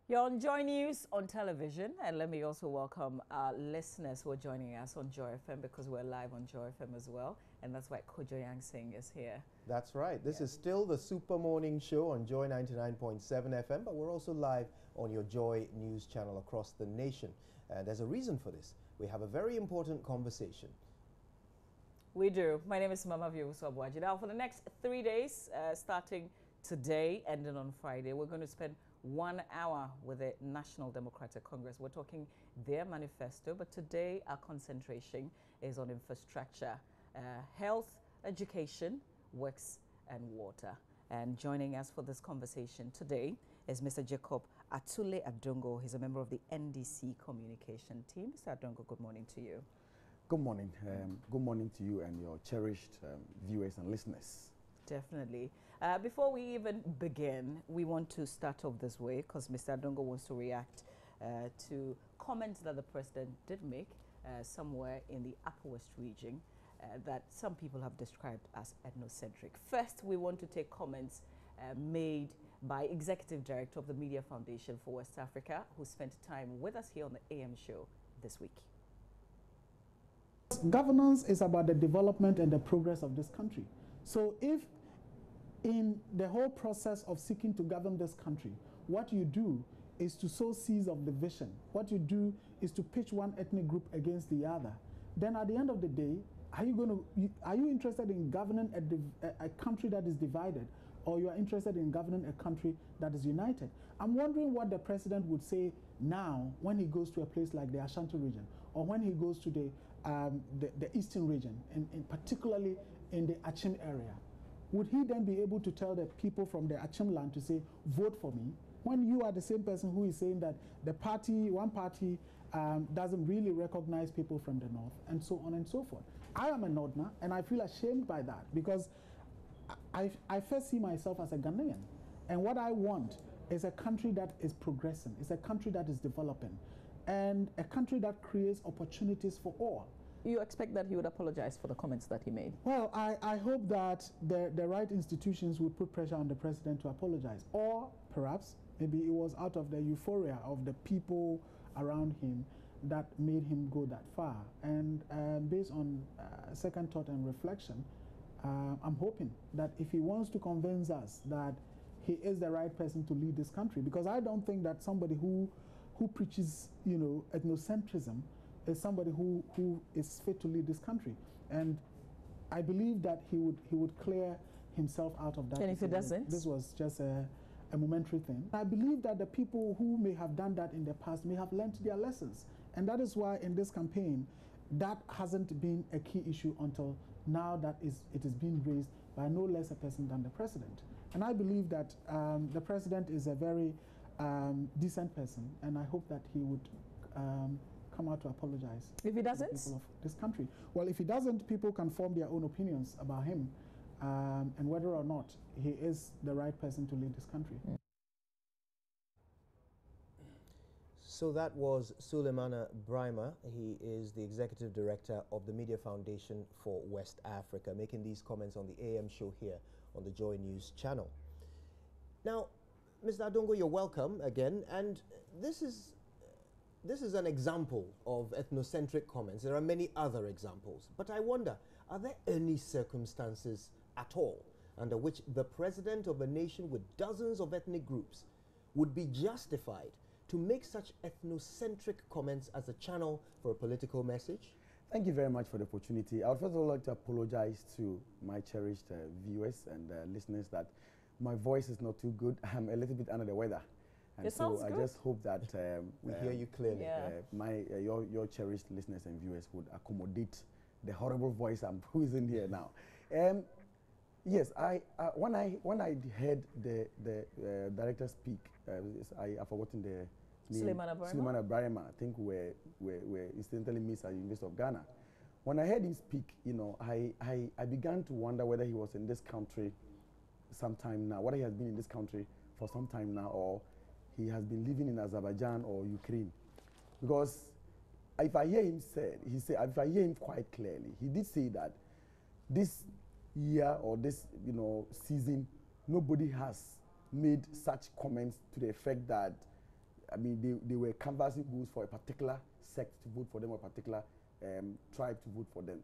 You're on Joy News on television, and let me also welcome our listeners who are joining us on Joy FM because we're live on Joy FM as well, and that's why Kojo Yang Singh is here. That's right. This is still the Super Morning Show on Joy 99.7 FM, but we're also live on your Joy News channel across the nation. And there's a reason for this. We have a very important conversation. We do. My name is Mama Viewuswabwaji. Now, for the next 3 days, starting today, ending on Friday, we're going to spend 1 hour with the National Democratic Congress. We're talking their manifesto, but today our concentration is on infrastructure, health, education, works, and water. And joining us for this conversation today is Mr. Jacob Atule Adongo. He's a member of the NDC communication team. Mr. Adongo, good morning to you. Good morning. Good morning to you and your cherished viewers and listeners. Definitely. Before we even begin, we want to start off this way because Mr. Adongo wants to react to comments that the president did make somewhere in the Upper West region that some people have described as ethnocentric. First, we want to take comments made by Executive Director of the Media Foundation for West Africa, who spent time with us here on the AM show this week. Governance is about the development and the progress of this country. So if in the whole process of seeking to govern this country, what you do is to sow seeds of division, what you do is to pitch one ethnic group against the other, then at the end of the day, are you interested in governing a country that is divided, or you are interested in governing a country that is united? I'm wondering what the president would say now when he goes to a place like the Ashanti region, or when he goes to the eastern region, and particularly in the Achim area. Would he then be able to tell the people from the Achim land to say, vote for me, when you are the same person who is saying that the party, one party, doesn't really recognize people from the north, and so on and so forth? I am a Northerner, and I feel ashamed by that because I first see myself as a Ghanaian, and what I want is a country that is progressing, it's a country that is developing, and a country that creates opportunities for all. You expect that he would apologize for the comments that he made? Well, I hope that the right institutions would put pressure on the president to apologize. Or perhaps maybe it was out of the euphoria of the people around him that made him go that far. And based on second thought and reflection, I'm hoping that if he wants to convince us that he is the right person to lead this country, because I don't think that somebody who preaches, ethnocentrism is somebody who is fit to lead this country. And I believe that he would clear himself out of that. And if he doesn't? This was just a momentary thing. I believe that the people who may have done that in the past may have learned their lessons. And that is why in this campaign, that hasn't been a key issue until now that it is being raised by no less a person than the president. And I believe that the president is a very decent person, and I hope that he would come out to apologize. If he doesn't? To the people of this country. Well, if he doesn't, people can form their own opinions about him and whether or not he is the right person to lead this country. So that was Suleimana Brima. He is the Executive Director of the Media Foundation for West Africa, making these comments on the AM show here on the Joy News channel. Now, Mr. Adongo, you're welcome again, and this is an example of ethnocentric comments. There are many other examples, but I wonder, are there any circumstances at all under which the president of a nation with dozens of ethnic groups would be justified to make such ethnocentric comments as a channel for a political message? Thank you very much for the opportunity. I would first of all like to apologize to my cherished viewers and listeners that my voice is not too good. I'm a little bit under the weather. And so I just hope that we hear you clearly. Yeah. Your cherished listeners and viewers would accommodate the horrible voice I'm using here now. Yes, when I heard the director speak, I've forgotten the name. Suleimana Brima. I think we're incidentally Miss at the University of Ghana. When I heard him speak, I began to wonder whether he was in this country sometime now, whether he has been in this country for some time now, or he has been living in Azerbaijan or Ukraine. Because if I hear him if I hear him quite clearly, he did say that this year or this season, nobody has made such comments to the effect that I mean, they were canvassing votes for a particular sect to vote for them, or a particular tribe to vote for them.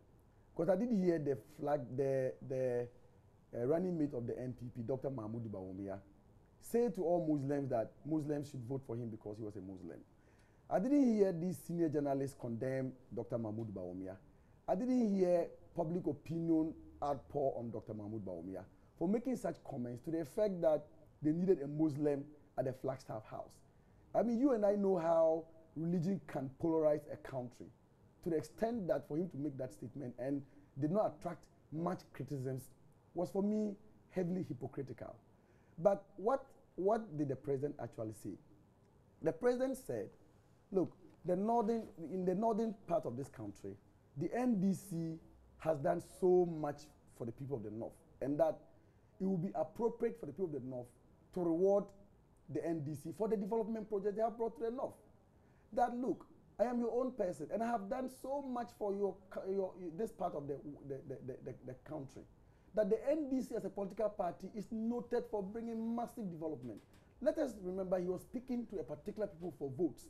Because I did hear the running mate of the NPP, Dr. Mahmoud Bawumia, say to all Muslims that Muslims should vote for him because he was a Muslim. I didn't hear these senior journalists condemn Dr. Mahmoud Bawumia. I didn't hear public opinion outpour on Dr. Mahmoud Bawumia for making such comments to the effect that they needed a Muslim at the Flagstaff House. I mean, you and I know how religion can polarize a country to the extent that for him to make that statement and did not attract much criticisms was, for me, heavily hypocritical. But what did the president actually say? The president said, look, in the northern part of this country, the NDC has done so much for the people of the north, and that it will be appropriate for the people of the north to reward the NDC for the development project they have brought to the north. That, look, I am your own person, and I have done so much for this part of the country, that the NDC as a political party is noted for bringing massive development. Let us remember, he was speaking to a particular people for votes.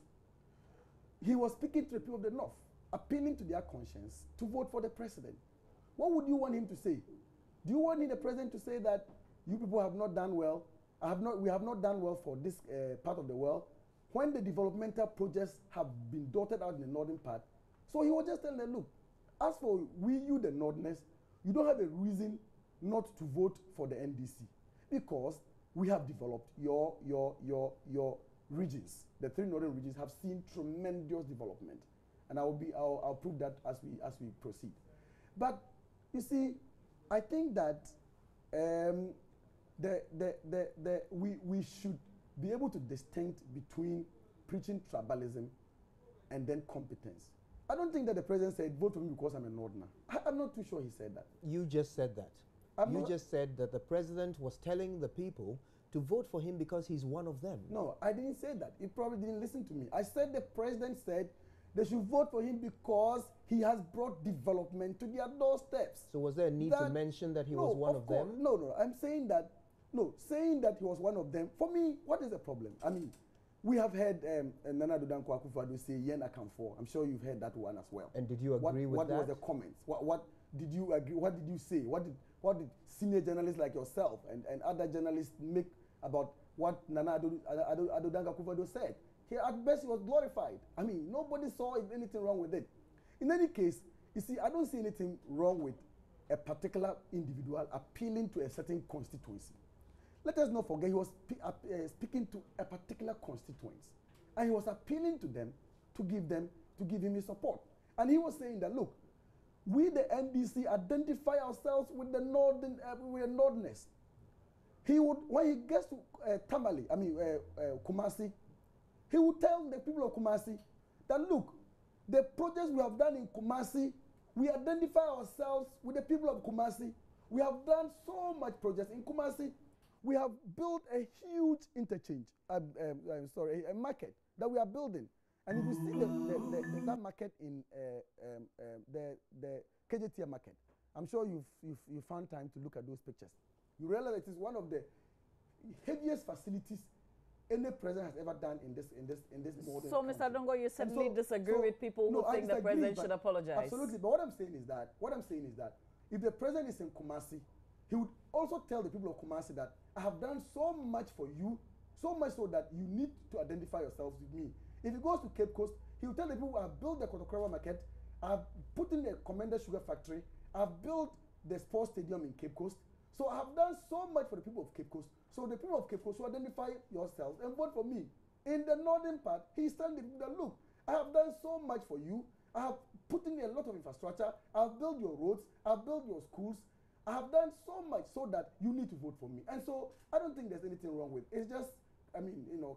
He was speaking to the people of the north, appealing to their conscience to vote for the president. What would you want him to say? Do you want the president to say that you people have not done well? We have not done well for this part of the world, when the developmental projects have been dotted out in the northern part? So he was just telling them, look, as for you the northerners, you don't have a reason not to vote for the NDC, because we have developed your regions. The three northern regions have seen tremendous development, and I'll prove that as we proceed. But you see, I think that we should be able to distinct between preaching tribalism and then competence. I don't think that the president said, vote for me because I'm a northerner. I'm not too sure he said that. You just said that. You just said that the president was telling the people to vote for him because he's one of them. No, I didn't say that. He probably didn't listen to me. I said the president said they should vote for him because he has brought development to their doorsteps. So was there a need to mention that he was one of them? No, I'm saying that, saying that he was one of them, for me, what is the problem? I mean, we have heard Nana Adongo Akufo-Addo say Yen Akamfo. I'm sure you've heard that one as well. And did you agree with that? What was the comments? What did you agree? What did you say? What did senior journalists like yourself and other journalists make about what Nana Adongo Akufo-Addo said? At best, he was glorified. I mean, nobody saw anything wrong with it. In any case, you see, I don't see anything wrong with a particular individual appealing to a certain constituency. Let us not forget, he was speaking to a particular constituency, and he was appealing to them to give him his support. And he was saying that, look, we the NDC identify ourselves with the northerners. He would, when he gets to Tamale, Kumasi, he would tell the people of Kumasi that, look, the projects we have done in Kumasi, we identify ourselves with the people of Kumasi. We have done so much projects in Kumasi. We have built a huge interchange, a market that we are building. And if you see that market in the KJTM market, I'm sure you found time to look at those pictures. You realize it is one of the heaviest facilities any president has ever done in this modern. So, Mr. Adongo, you certainly disagree with people who think the president should apologize. Absolutely, but what I'm saying is that if the president is in Kumasi, he would also tell the people of Kumasi that I have done so much for you, so much so that you need to identify yourselves with me. If he goes to Cape Coast, he will tell the people, I've built the Kotokoro market, I've put in the Commander Sugar Factory, I've built the sports stadium in Cape Coast. So I have done so much for the people of Cape Coast. So the people of Cape Coast will identify yourselves and vote for me. In the northern part, he's telling the people that, look, I have done so much for you. I have put in a lot of infrastructure. I've built your roads. I've built your schools. I have done so much so that you need to vote for me. And so I don't think there's anything wrong with it. It's just,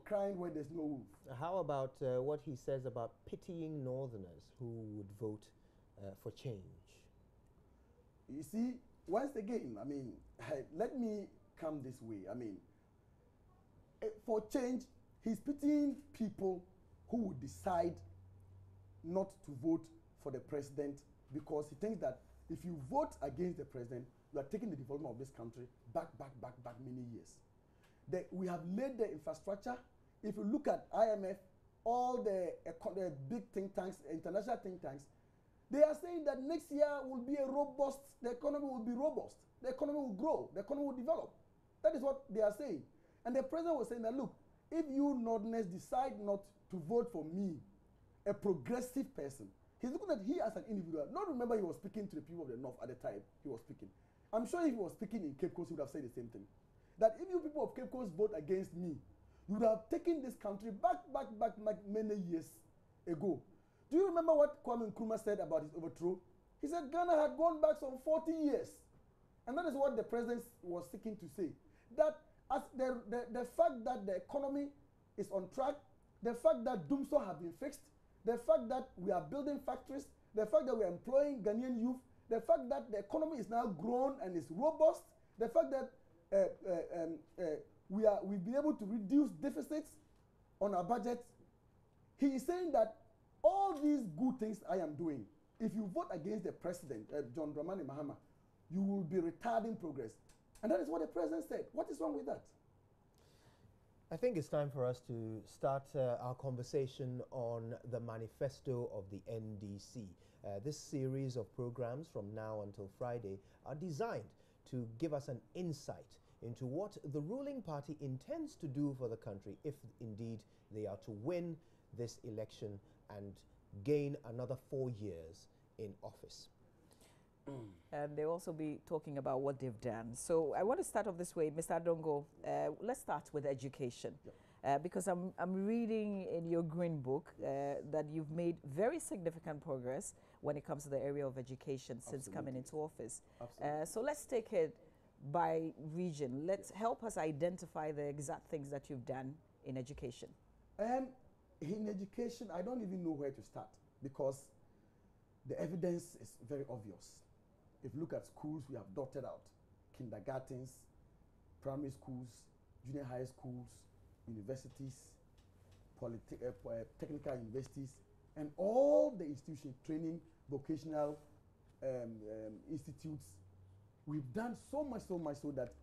crying where there's no roof. How about what he says about pitying northerners who would vote for change? You see, once again, let me come this way. For change, he's pitying people who would decide not to vote for the president because he thinks that if you vote against the president, you are taking the development of this country back many years. We have laid the infrastructure if you look at IMF, all the big think tanks, international think tanks, they are saying that next year will be a robust, the economy will be robust, the economy will grow, the economy will develop. That is what they are saying. And the president was saying that, look, if you Northerners decide not to vote for me, a progressive person, he's looking at he as an individual. Not remember he was speaking to the people of the North at the time he was speaking. I'm sure if he was speaking in Cape Coast, he would have said the same thing. That if you people of Cape Coast vote against me, you would have taken this country back many years ago. Do you remember what Kwame Nkrumah said about his overthrow? He said Ghana had gone back some 40 years. And that is what the president was seeking to say. That as the fact that the economy is on track, the fact that Dumso have been fixed, the fact that we are building factories, the fact that we are employing Ghanaian youth, the fact that the economy is now grown and is robust, the fact that we've been able to reduce deficits on our budget. He is saying that all these good things I am doing, if you vote against the president, John Dramani Mahama, you will be retarding progress. And that is what the president said. What is wrong with that? I think it's time for us to start our conversation on the manifesto of the NDC. This series of programs from now until Friday are designed to give us an insight into what the ruling party intends to do for the country if indeed they are to win this election and gain another 4 years in office. And they'll also be talking about what they've done. So I want to start off this way, Mr. Adongo. Let's start with education. Yep. Because I'm reading in your green book that you've made very significant progress when it comes to the area of education since coming into office. So let's take it by region. Let's help us identify the exact things that you've done in education. In education, I don't even know where to start because the evidence is very obvious. If you look at schools, we have dotted out kindergartens, primary schools, junior high schools, universities, technical universities, and all the institutions, training, vocational institutes. We've done so much so that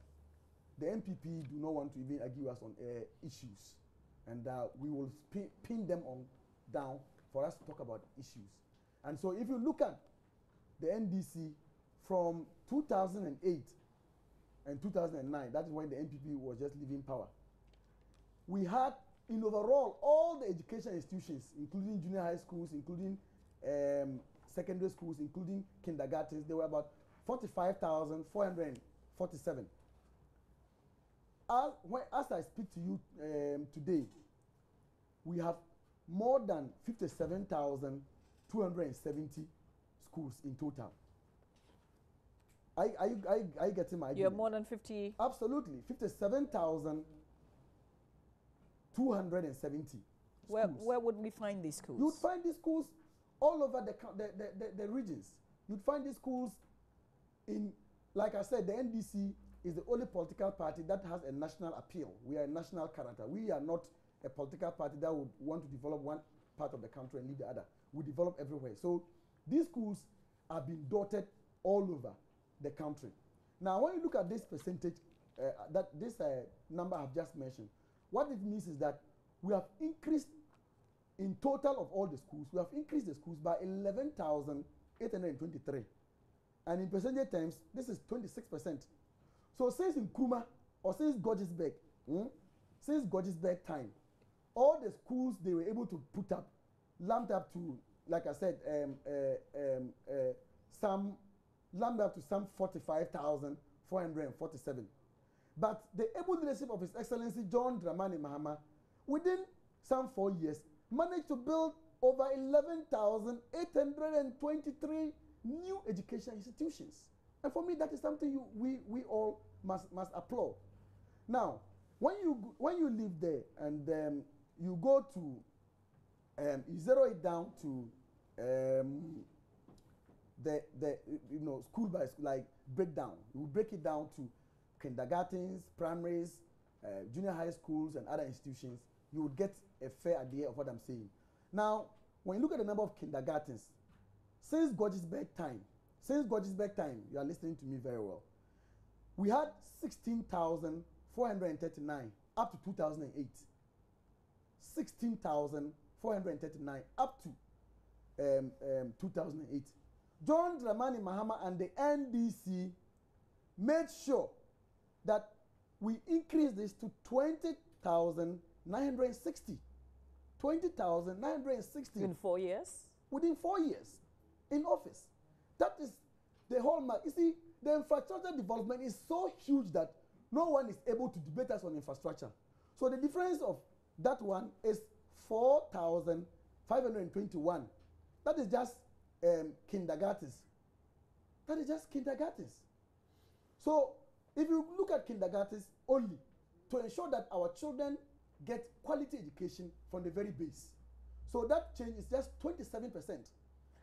the MPP do not want to even argue us on issues. And we will pin them on down for us to talk about issues. And so if you look at the NDC from 2008 and 2009, that is when the NPP was just leaving power, we had in overall all the education institutions, including junior high schools, including secondary schools, including kindergartens, there were about 45,447. As I speak to you today, we have more than 57,270 schools in total. Are you getting my idea? You're more than 50? Absolutely. 57,270 schools. Where would we find these schools? You'd find these schools all over the regions. You'd find these schools in, like I said, the NDC is the only political party that has a national appeal. We are a national character. We are not a political party that would want to develop one part of the country and leave the other. We develop everywhere. So these schools are being dotted all over the country. Now, when you look at this percentage, this number I've just mentioned, what it means is that we have increased, in total of all the schools, we have increased the schools by 11,823. And in percentage terms, this is 26%. So since Nkrumah, or since Gorgesburg, time, all the schools they were able to put up, lumped up to, like I said, some 45,447. But the able leadership of His Excellency John Dramani Mahama, within some 4 years, managed to build over 11,823 new education institutions. And for me, that is something we all must applaud. Now, when you live there and you go to you zero it down to the school by school, like breakdown. You break it down to kindergartens, primaries, junior high schools, and other institutions. You would get a fair idea of what I'm saying. Now, when you look at the number of kindergartens, since Gorgesburg time, you are listening to me very well. We had 16,439 up to 2008. 16,439 up to 2008. John Dramani Mahama and the NDC made sure that we increase this to 20,960. 20,960. In 4 years? Within 4 years in office. That is the hallmark. You see, the infrastructure development is so huge that no one is able to debate us on infrastructure. So the difference of that one is 4,521. That is just kindergartens. That is just kindergartens. So if you look at kindergartens only to ensure that our children get quality education from the very base. So that change is just 27%.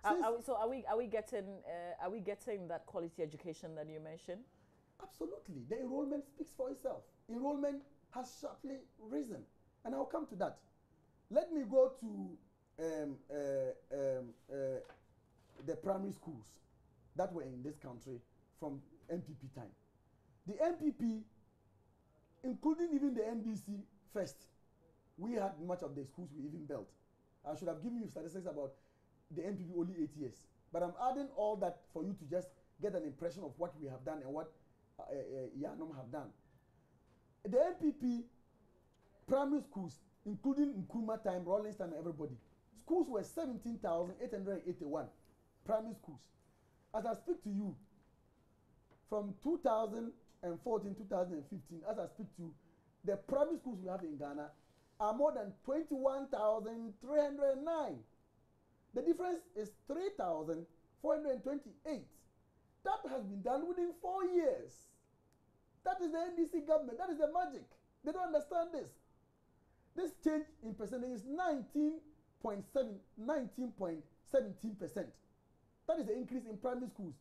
Are we getting that quality education that you mentioned? Absolutely. The enrollment speaks for itself. Enrollment has sharply risen, and I'll come to that. Let me go to the primary schools that were in this country from MPP time. The MPP, including even the NDC first, we had much of the schools we even built. I should have given you statistics about the MPP only 8 years. But I'm adding all that for you to just get an impression of what we have done and what Yanum have done. The MPP primary schools, including Nkrumah time, Rawlings time, and everybody, schools were 17,881 primary schools. As I speak to you, from 2014, 2015, as I speak to you, the primary schools we have in Ghana are more than 21,309. The difference is 3,428. That has been done within 4 years. That is the NDC government. That is the magic. They don't understand this. This change in percentage is 19.17%. That is the increase in primary schools.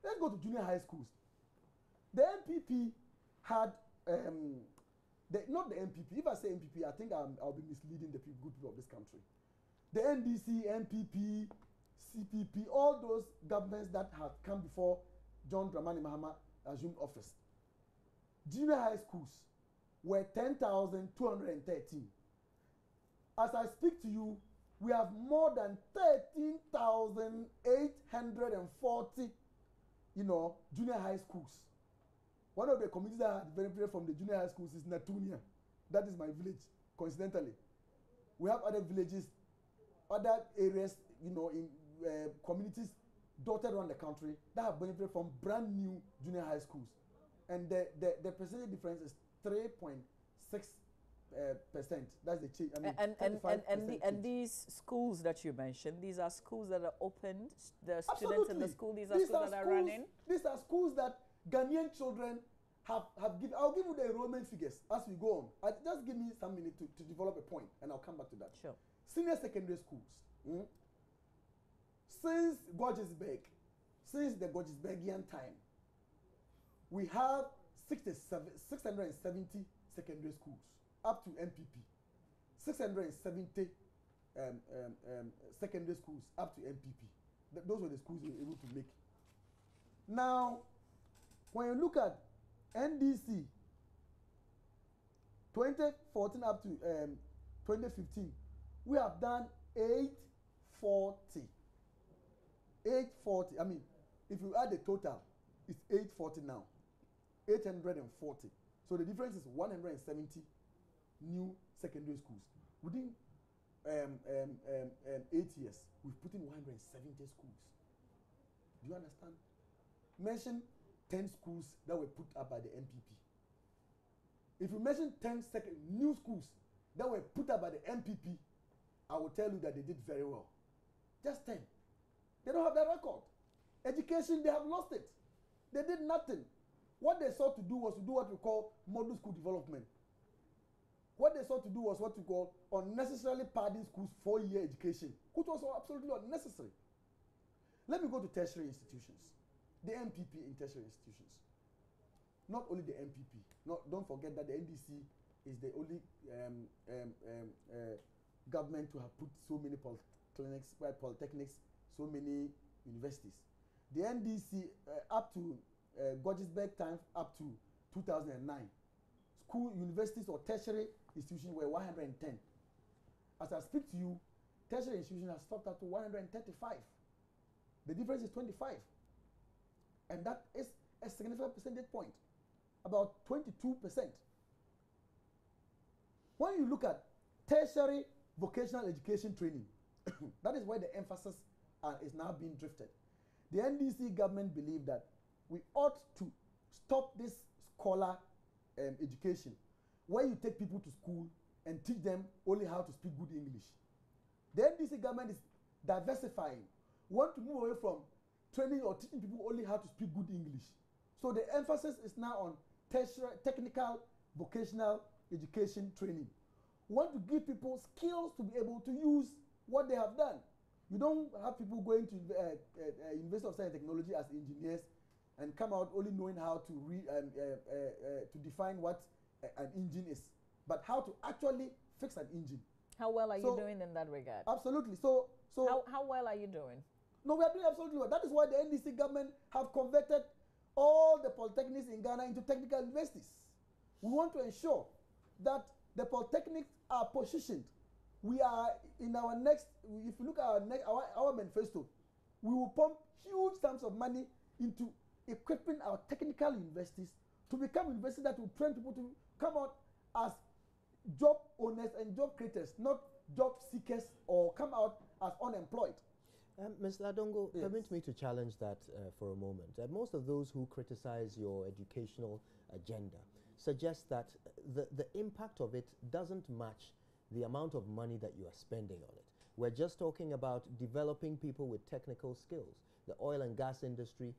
Let's go to junior high schools. The MPP had, not the MPP. If I say MPP, I think I'll be misleading the good people of this country. The NDC, MPP, CPP, all those governments that have come before John Dramani Mahama assumed office. Junior high schools were 10,213. As I speak to you, we have more than 13,840, junior high schools. One of the communities that had benefited from the junior high schools is Natunia. That is my village, coincidentally. We have other villages, other areas, in communities dotted around the country that have benefited from brand new junior high schools. And the percentage difference is 3.6%. That's the change. I mean, and these schools that you mentioned, these are schools that are opened. The students Absolutely. in the school, these are schools that are running. These are schools that Ghanaian children have given. I'll give you the enrollment figures as we go on. Just give me some minute to develop a point, and I'll come back to that. Sure. Senior secondary schools. Since the Gorgesbergian time, we have 670 secondary schools up to MPP. 670 secondary schools up to MPP. Those were the schools we were able to make. Now, when you look at NDC, 2014 up to 2015, we have done 840. 840. I mean, if you add the total, it's 840 now. 840. So the difference is 170 new secondary schools. Within 8 years, we've put in 170 schools. Do you understand? Mention 10 schools that were put up by the MPP. If you mention 10 new schools that were put up by the MPP, I will tell you that they did very well. Just 10. They don't have that record. Education, they have lost it. They did nothing. What they sought to do was to do what we call model school development. What they sought to do was what we call unnecessarily padding schools 4-year education, which was absolutely unnecessary. Let me go to tertiary institutions. The MPP in tertiary institutions. Not only the MPP. Don't forget that the NDC is the only government to have put so many polytechnics, so many universities. The NDC up to Gorgesberg time up to 2009, universities or tertiary institutions were 110. as I speak to you, tertiary institutions have stopped at 135. The difference is 25. And that is a significant percentage point, about 22%. When you look at tertiary vocational education training, that is where the emphasis is now being drifted. The NDC government believe that we ought to stop this scholar education, where you take people to school and teach them only how to speak good English. The NDC government is diversifying. We want to move away from training or teaching people only how to speak good English. So the emphasis is now on tertiary, technical, vocational education training. We want to give people skills to be able to use what they have done. You don't have people going to University of Science and Technology as engineers and come out only knowing how to read and to define what an engine is, but how to actually fix an engine. How well are you doing in that regard? Absolutely. So how well are you doing? No, we are doing absolutely well. That is why the NDC government have converted all the polytechnics in Ghana into technical universities. We want to ensure that the polytechnics are positioned. We are in our next, if you look at our manifesto, we will pump huge sums of money into equipping our technical universities to become universities that will train people to come out as job owners and job creators, not job seekers or come out as unemployed. Mr. Adongo, Yes. permit me to challenge that for a moment. Most of those who criticize your educational agenda suggest that the impact of it doesn't match the amount of money that you are spending on it. We're just talking about developing people with technical skills. The oil and gas industry,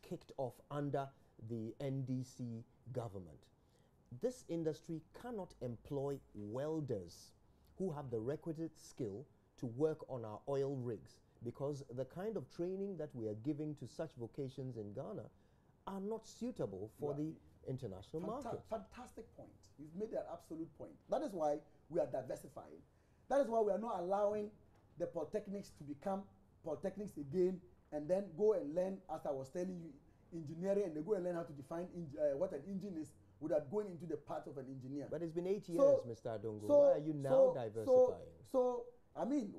kicked off under the NDC government. This industry cannot employ welders who have the requisite skill to work on our oil rigs, because the kind of training that we are giving to such vocations in Ghana are not suitable for the international market. Fantastic point. You've made that absolute point. That is why we are diversifying. That is why we are not allowing the polytechnics to become polytechnics again and then go and learn, as I was telling you, engineering, and they go and learn how to define what an engine is without going into the part of an engineer. But it's been 8 years, Mr. Adongo. Why are you now diversifying? I mean,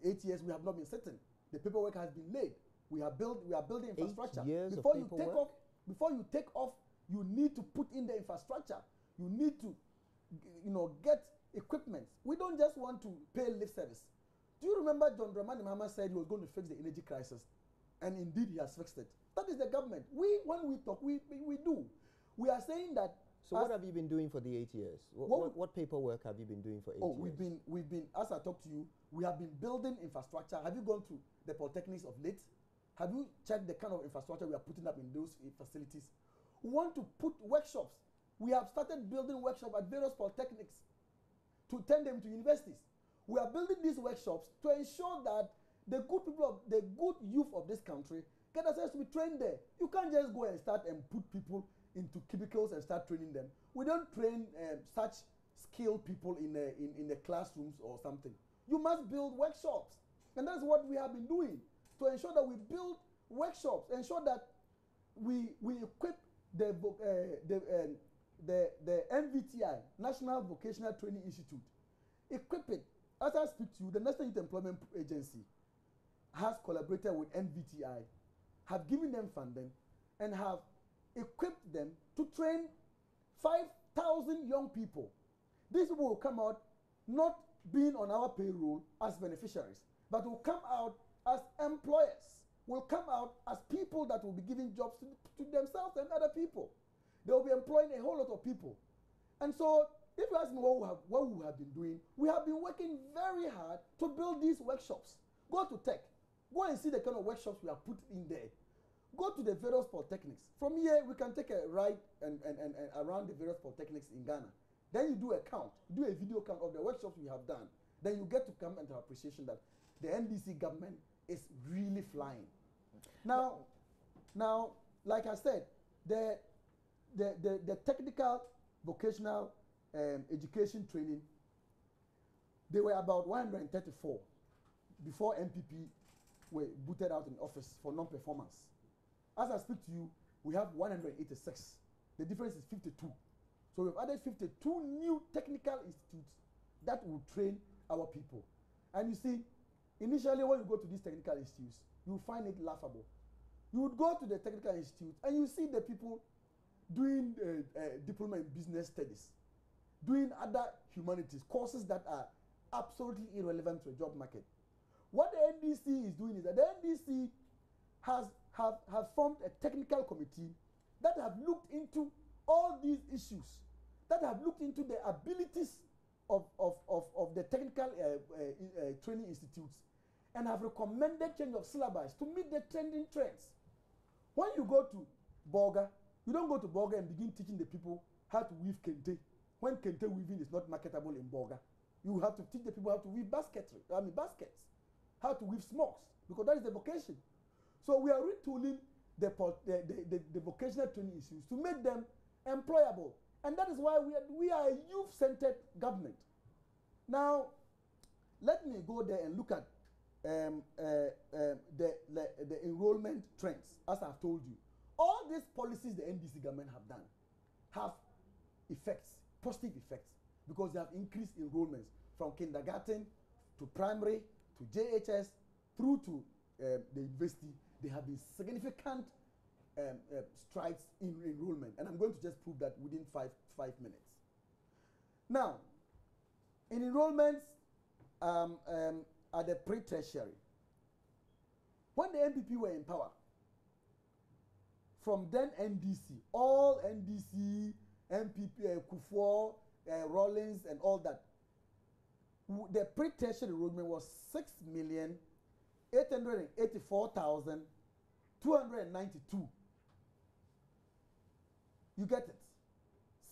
8 years we have not been sitting. The paperwork has been laid. We are building infrastructure. 8 years before of you paperwork? take off, before you take off, you need to put in the infrastructure. You need to, get equipment. We don't just want to pay lip service. Do you remember John Dramani Mahama said he was going to fix the energy crisis, and indeed he has fixed it. That is the government. When we talk, we do. We are saying that. So what have you been doing for the 8 years? What paperwork have you been doing for 8 years? We've been, as I talked to you, we have been building infrastructure. Have you gone to the polytechnics of late? Have you checked the kind of infrastructure we are putting up in those facilities? We want to put workshops. We have started building workshops at various polytechnics to turn them to universities. We are building these workshops to ensure that the good youth of this country get access to be trained there. You can't just go and start and put people into cubicles and start training them. We don't train such skilled people in the classrooms or something. You must build workshops, and that's what we have been doing to ensure that we build workshops, ensure that we equip the NVTI, National Vocational Training Institute, equip it. As I speak to you, the National Youth Employment Agency has collaborated with NVTI, have given them funding, and have equipped them to train 5,000 young people. These people will come out not being on our payroll as beneficiaries, but will come out as employers, will come out as people that will be giving jobs to themselves and other people. They will be employing a whole lot of people. And so, if you ask me what we have been doing, we have been working very hard to build these workshops. Go to tech. Go and see the kind of workshops we have put in there. Go to the various polytechnics. From here, we can take a ride and around the various polytechnics in Ghana. Then you do a count, do a video count of the workshops we have done. Then you get to come into appreciation that the NDC government is really flying. Now, like I said, the technical vocational education training, they were about 134 before MPP were booted out in office for non-performance. As I speak to you, we have 186. The difference is 52. So we've added 52 new technical institutes that will train our people. And you see, initially when you go to these technical institutes, you find it laughable. You would go to the technical institute and you see the people doing diploma in business studies, doing other humanities, courses that are absolutely irrelevant to a job market. What the NDC is doing is that the NDC have formed a technical committee that have looked into all these issues, that have looked into the abilities of the technical training institutes, and have recommended change of syllabus to meet the trending trends. When you go to Bolga, you don't go to Bolga and begin teaching the people how to weave kente, when kente weaving is not marketable in Bolga. You have to teach the people how to weave baskets, how to weave smocks, because that is the vocation. So we are retooling the vocational training institutes to make them employable. And that is why we are a youth-centered government. Now, let me go there and look at the enrollment trends, as I've told you. All these policies the NDC government have done have effects, positive effects, because they have increased enrollments from kindergarten to primary to JHS through to the university. There have been significant strides in enrollment, and I'm going to just prove that within five minutes. Now, in enrollments at the pre-tertiary, when the NPP were in power, from then NDC, all NDC, NPP, Kufuor, Rawlings, and all that, the pre-tertiary enrollment was 6,884,292. You get it?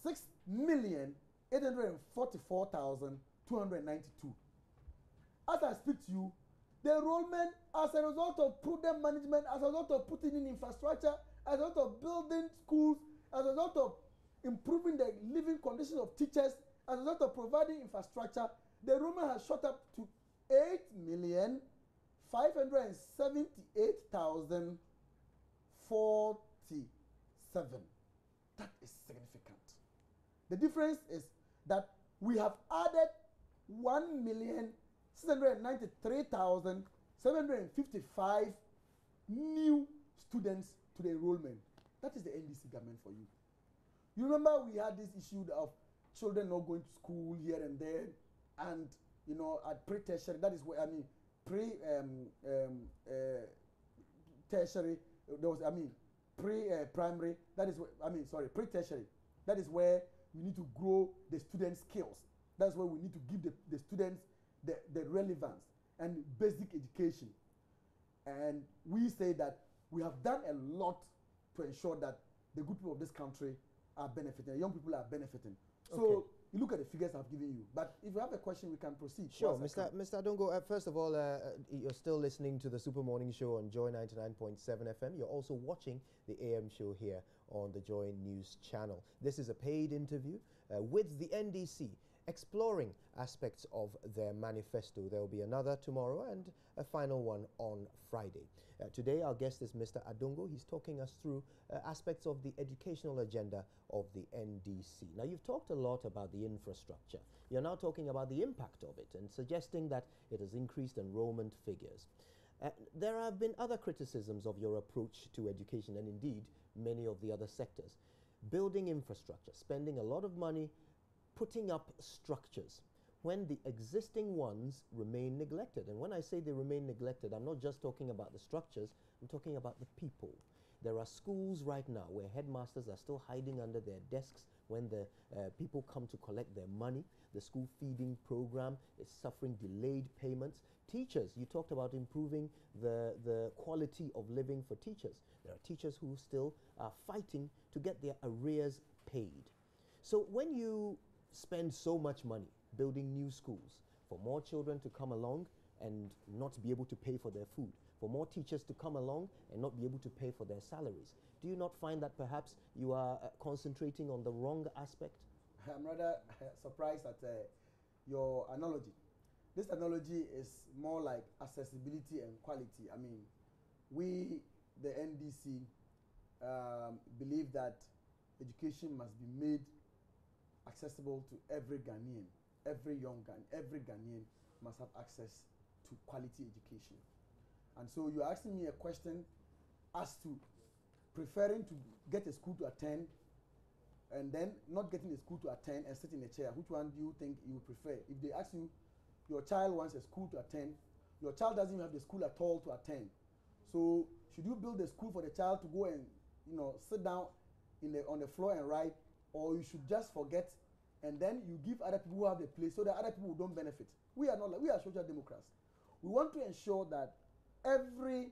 6,844,292. As I speak to you, the enrollment, as a result of prudent management, as a result of putting in infrastructure, as a result of building schools, as a result of improving the living conditions of teachers, as a result of providing infrastructure, the enrollment has shot up to 8,578,047. That is significant. The difference is that we have added 1,693,755 new students to the enrollment. That is the NDC government for you. You remember we had this issue of children not going to school here and there, and you know, at pre-tertiary, that is where, I mean, tertiary, there was, I mean, primary, that is where, I mean, sorry, pre-tertiary, that is where we need to grow the students' skills. That's where we need to give the students the relevance and basic education. And we say that we have done a lot to ensure that the good people of this country are benefiting, young people are benefiting. So okay, you look at the figures I've given you. But if you have a question, we can proceed. Sure, Mr. Adongo, first of all, you're still listening to the Super Morning Show on Joy 99.7 FM. You're also watching the AM show here on the Joy News channel. This is a paid interview with the NDC, exploring aspects of their manifesto. There will be another tomorrow and a final one on Friday. Today, our guest is Mr. Adongo. He's talking us through aspects of the educational agenda of the NDC. Now, you've talked a lot about the infrastructure. You're now talking about the impact of it and suggesting that it has increased enrollment figures. There have been other criticisms of your approach to education, and indeed many of the other sectors. Building infrastructure, spending a lot of money, putting up structures when the existing ones remain neglected. And when I say they remain neglected, I'm not just talking about the structures, I'm talking about the people. There are schools right now where headmasters are still hiding under their desks when the people come to collect their money. The school feeding program is suffering delayed payments. Teachers, you talked about improving the quality of living for teachers. There are teachers who still are fighting to get their arrears paid. So when you spend so much money building new schools for more children to come along and not be able to pay for their food, for more teachers to come along and not be able to pay for their salaries, do you not find that perhaps you are concentrating on the wrong aspect? I'm rather surprised at your analogy. This analogy is more like accessibility and quality. I mean, we, the NDC, believe that education must be made accessible to every Ghanaian. every every Ghanaian must have access to quality education. And so you're asking me a question as to preferring to get a school to attend and then not getting a school to attend and sit in a chair. Which one do you think you would prefer? If they ask you, your child wants a school to attend, your child doesn't even have the school at all to attend. So should you build a school for the child to go and, you know, sit down on the floor and write, or you should just forget and then you give other people who have the place so that other people don't benefit? We are not like, we are social democrats. We want to ensure that every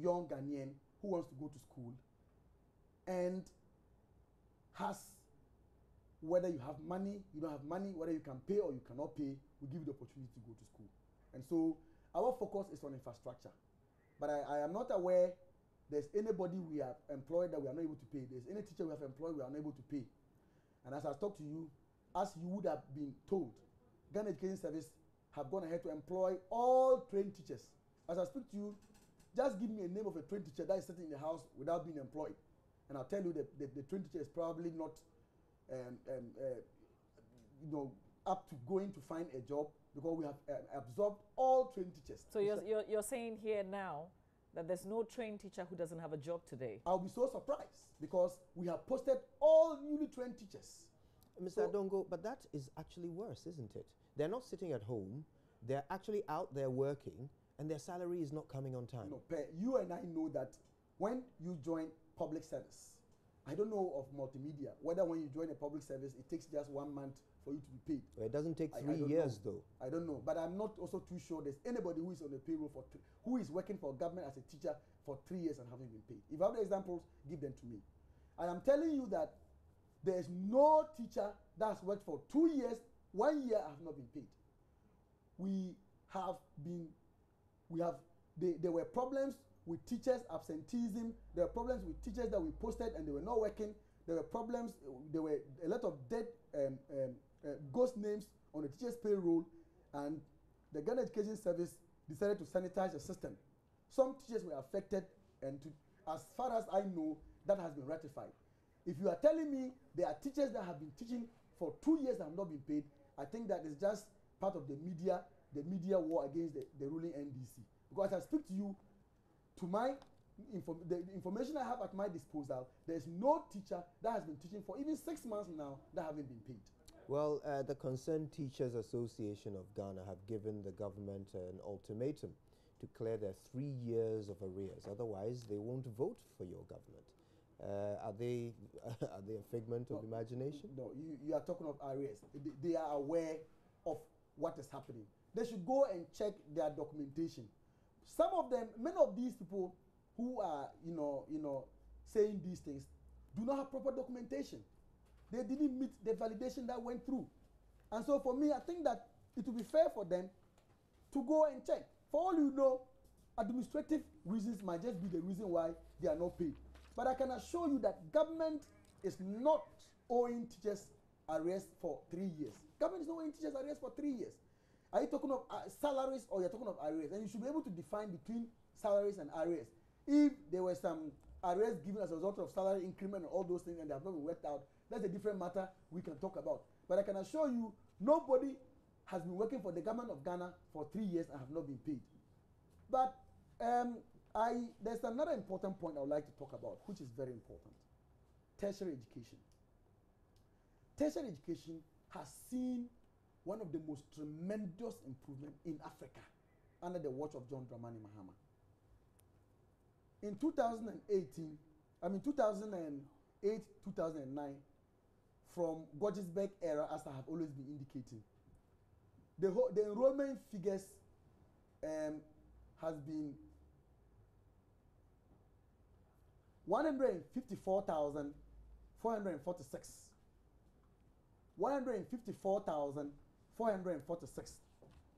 young Ghanaian who wants to go to school and has, whether you have money, you don't have money, whether you can pay or you cannot pay, we give you the opportunity to go to school. And so our focus is on infrastructure. But I am not aware there's anybody we have employed that we are not able to pay. There's any teacher we have employed we are unable to pay. And as I talk to you, as you would have been told, Ghana Education Service have gone ahead to employ all trained teachers. As I speak to you, just give me a name of a trained teacher that is sitting in the house without being employed. And I'll tell you that the trained teacher is probably not you know, up to going to find a job, because we have absorbed all trained teachers. So you're saying here now that there's no trained teacher who doesn't have a job today? I'll be so surprised, because we have posted all newly trained teachers. Mr. Adongo, but that is actually worse, isn't it? They're not sitting at home, they're actually out there working, and their salary is not coming on time. No, you and I know that when you join public service, I don't know of multimedia, whether when you join a public service, it takes just 1 month for you to be paid. Well, it doesn't take 3 years, though. I don't know, but I'm not also too sure there's anybody who is on the payroll who is working for government as a teacher for 3 years and haven't been paid. If you have the examples, give them to me. And I'm telling you that there's no teacher that has worked for 2 years, 1 year, have not been paid. There were problems with teachers' absenteeism. There were problems with teachers that we posted and they were not working. There were problems, there were a lot of dead ghost names on the teachers' payroll, and the Ghana Education Service decided to sanitize the system. Some teachers were affected, and as far as I know, that has been ratified. If you are telling me there are teachers that have been teaching for 2 years and have not been paid, I think that is just part of the media war against the ruling NDC. Because as I speak to you, to the information I have at my disposal, there's no teacher that has been teaching for even 6 months now that haven't been paid. Well, the Concerned Teachers Association of Ghana have given the government an ultimatum to clear their 3 years of arrears. Otherwise, they won't vote for your government. Are they a figment of imagination? No, you are talking of arrears. They are aware of what is happening. They should go and check their documentation. Some of them, many of these people who are, saying these things, do not have proper documentation. They didn't meet the validation that went through. And so for me, I think that it would be fair for them to go and check. For all you know, administrative reasons might just be the reason why they are not paid. But I can assure you that government is not owing teachers arrears for 3 years. Government is not owing teachers arrears for 3 years. Are you talking of salaries or you're talking of arrears? And you should be able to define between salaries and arrears. If there were some arrears given as a result of salary increment and all those things and they have not been worked out, that's a different matter we can talk about. But I can assure you, nobody has been working for the government of Ghana for 3 years and have not been paid. But there's another important point I would like to talk about, which is very important. Tertiary education. Tertiary education has seen one of the most tremendous improvements in Africa under the watch of John Dramani Mahama. In 2008, 2009, from Gordgesburg era, as I have always been indicating, the enrollment figures has been 154,446. 154,446.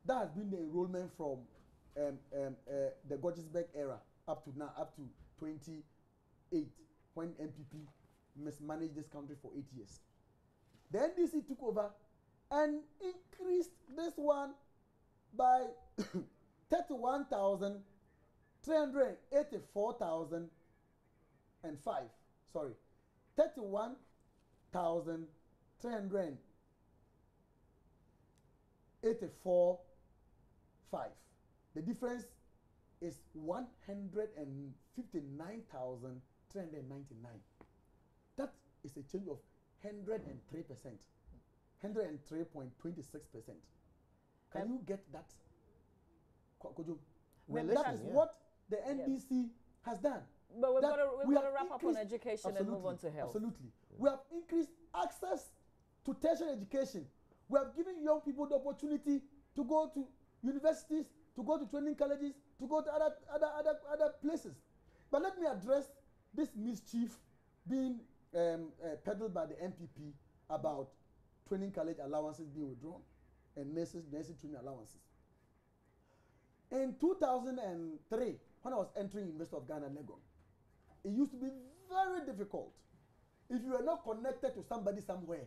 That has been the enrollment from the Gordgesburg era up to now, up to 28, when MPP mismanaged this country for 8 years. The NDC took over and increased this one by 31,384,005. Sorry, 31,384,005. 84,500. The difference is 159,399. That is a change of 103%, 103.26%. Can you get that? Kojo? Well, that is what the NDC has done. But we've got to wrap up on education and move on to health. Absolutely. We have increased access to tertiary education. We have given young people the opportunity to go to universities, to go to training colleges, to go to other places. But let me address this mischief being peddled by the MPP about training college allowances being withdrawn and nursing training allowances. In 2003, when I was entering University of Ghana, Legon, it used to be very difficult. If you were not connected to somebody somewhere,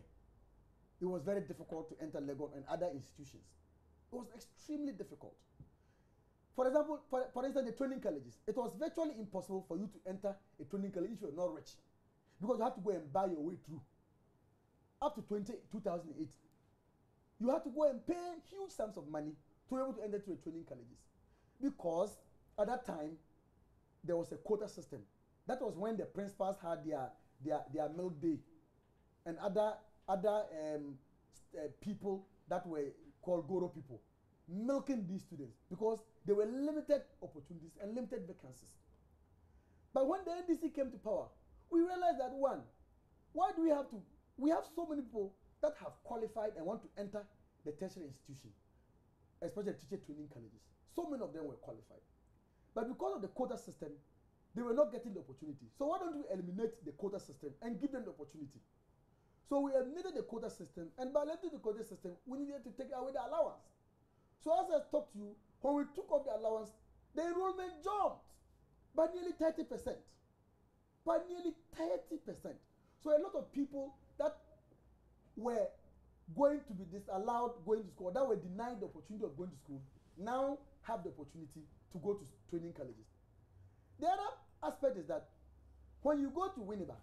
it was very difficult to enter Legon and other institutions. It was extremely difficult. For example, for instance, the training colleges, it was virtually impossible for you to enter a training college if you were not rich, because you have to go and buy your way through. Up to 2008, you had to go and pay huge sums of money to be able to enter to the training colleges, because at that time there was a quota system. That was when the principals had their milk day, and other people that were called Goro people milking these students because there were limited opportunities and limited vacancies. But when the NDC came to power, we realized that why do we have so many people that have qualified and want to enter the tertiary institution, especially teacher training colleges. So many of them were qualified. But because of the quota system, they were not getting the opportunity. So why don't we eliminate the quota system and give them the opportunity? So we eliminated the quota system, and by eliminating the quota system, we needed to take away the allowance. So as I talked to you, when we took off the allowance, the enrollment jumped by nearly 30%. By nearly 30%. So a lot of people that were going to be disallowed going to school, that were denied the opportunity of going to school, now have the opportunity to go to training colleges. The other aspect is that when you go to Winneba,